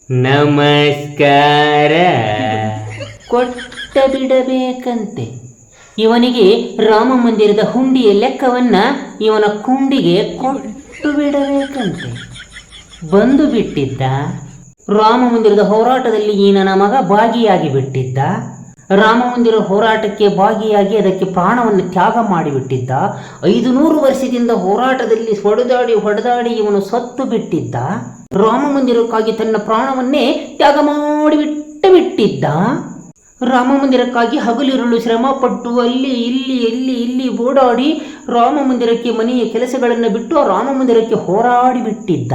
ನಮಸ್ಕಾರ. ಕೊಟ್ಟ ಬಿಡಬೇಕಂತೆ. ಇವನಿಗೆ ರಾಮ ಮಂದಿರದ ಹುಂಡಿಯ ಲೆಕ್ಕವನ್ನ ಇವನ ಕುಂಡಿಗೆ ಕೊಟ್ಟು ಬಿಡಬೇಕಂತೆ. ಬಂದು ಬಿಟ್ಟಿದ್ದ. ರಾಮ ಮಂದಿರದ ಹೋರಾಟದಲ್ಲಿ ಈ ನನ್ನ ಮಗ ಭಾಗಿಯಾಗಿ ಬಿಟ್ಟಿದ್ದ. ರಾಮ ಮಂದಿರ ಹೋರಾಟಕ್ಕೆ ಭಾಗಿಯಾಗಿ ಅದಕ್ಕೆ ಪ್ರಾಣವನ್ನು ತ್ಯಾಗ ಮಾಡಿಬಿಟ್ಟಿದ್ದ. 500 ವರ್ಷದಿಂದ ಹೋರಾಟದಲ್ಲಿ ಹೊಡೆದಾಡಿ ಇವನು ಸತ್ತು ಬಿಟ್ಟಿದ್ದ. ರಾಮ ಮಂದಿರಕ್ಕಾಗಿ ತನ್ನ ಪ್ರಾಣವನ್ನೇ ತ್ಯಾಗ ಮಾಡಿಬಿಟ್ಟಿದ್ದ. ರಾಮ ಮಂದಿರಕ್ಕಾಗಿ ಹಗಲಿರುಳು ಶ್ರಮ ಪಟ್ಟು ಅಲ್ಲಿ ಇಲ್ಲಿ ಓಡಾಡಿ ರಾಮ ಮಂದಿರಕ್ಕೆ ಮನೆಯ ಕೆಲಸಗಳನ್ನು ಬಿಟ್ಟು ರಾಮ ಮಂದಿರಕ್ಕೆ ಹೋರಾಡಿ ಬಿಟ್ಟಿದ್ದ.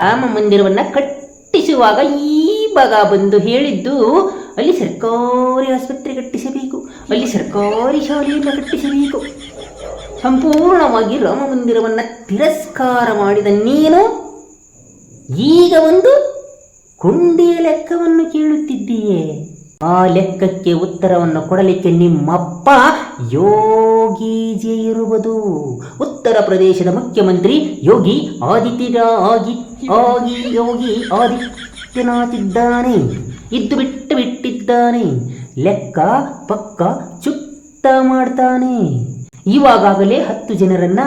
ರಾಮ ಮಂದಿರವನ್ನ ಕಟ್ಟಿಸುವಾಗ ಈ ಭಾಗ ಬಂದು ಹೇಳಿದ್ದು, ಅಲ್ಲಿ ಸರ್ಕಾರಿ ಆಸ್ಪತ್ರೆ ಕಟ್ಟಿಸಬೇಕು, ಅಲ್ಲಿ ಸರ್ಕಾರಿ ಶಾಲೆಯನ್ನು ಕಟ್ಟಿಸಬೇಕು. ಸಂಪೂರ್ಣವಾಗಿ ರಾಮ ಮಂದಿರವನ್ನು ತಿರಸ್ಕಾರ ಮಾಡಿದ ನೀನು ಈಗ ಒಂದು ಕುಂಡಿಯ ಲೆಕ್ಕವನ್ನು ಕೇಳುತ್ತಿದ್ದೀಯೇ. ಆ ಲೆಕ್ಕಕ್ಕೆ ಉತ್ತರವನ್ನು ಕೊಡಲಿಕ್ಕೆ ನಿಮ್ಮಪ್ಪ ಯೋಗೀಜಿ ಇರುವುದು. ಉತ್ತರ ಪ್ರದೇಶದ ಮುಖ್ಯಮಂತ್ರಿ ಯೋಗಿ ಆದಿತ್ಯನಾಥ್ ಇದ್ದಾನೆ. ಇದ್ದು ಬಿಟ್ಟಿದ್ದಾನೆ. ಲೆಕ್ಕ ಪಕ್ಕ ಚುತ್ತ ಮಾಡ್ತಾನೆ. ಇವಾಗಲೇ 10 ಜನರನ್ನ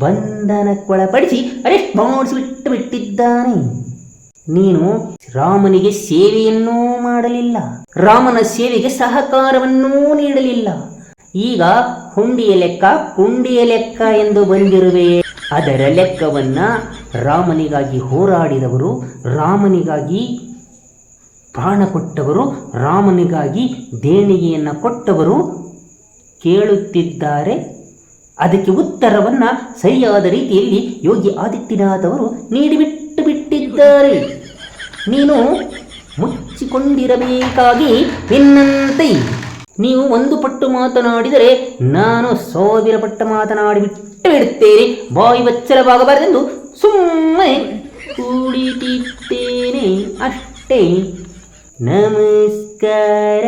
ಬಂಧನಕ್ಕೊಳಪಡಿಸಿ ಅರೆಸ್ಟ್ ಮಾಡಿಸಿಬಿಟ್ಟಿದ್ದಾನೆ. ನೀನು ರಾಮನಿಗೆ ಸೇವೆಯನ್ನೂ ಮಾಡಲಿಲ್ಲ, ರಾಮನ ಸೇವೆಗೆ ಸಹಕಾರವನ್ನೂ ನೀಡಲಿಲ್ಲ. ಈಗ ಹುಂಡಿಯ ಲೆಕ್ಕ ಎಂದು ಬಂದಿರುವೆ. ಅದರ ಲೆಕ್ಕವನ್ನ ರಾಮನಿಗಾಗಿ ಹೋರಾಡಿದವರು, ರಾಮನಿಗಾಗಿ ಪ್ರಾಣ ಕೊಟ್ಟವರು, ರಾಮನಿಗಾಗಿ ದೇಣಿಗೆಯನ್ನು ಕೊಟ್ಟವರು ಕೇಳುತ್ತಿದ್ದಾರೆ. ಅದಕ್ಕೆ ಉತ್ತರವನ್ನ ಸರಿಯಾದ ರೀತಿಯಲ್ಲಿ ಯೋಗಿ ಆದಿತ್ಯನಾಥ್ ಅವರು ನೀಡಿಬಿಟ್ಟಿದ್ದಾರೆ. ನೀನು ಮುಚ್ಚಿಕೊಂಡಿರಬೇಕಾಗಿ ನಿನ್ನಂತೆ. ನೀವು 1 ಪಟ್ಟು ಮಾತನಾಡಿದರೆ ನಾನು 1000 ಪಟ್ಟು ಮಾತನಾಡಿಬಿಟ್ಟುಬಿಡುತ್ತೇನೆ. ಬಾಯಿ ಬಚ್ಚಲವಾಗಬಾರದೆಂದು ಸುಮ್ಮನೆ ಕುಳಿತಿದ್ದೇನೆ ಅಷ್ಟೇ. ನಮಸ್ಕಾರ.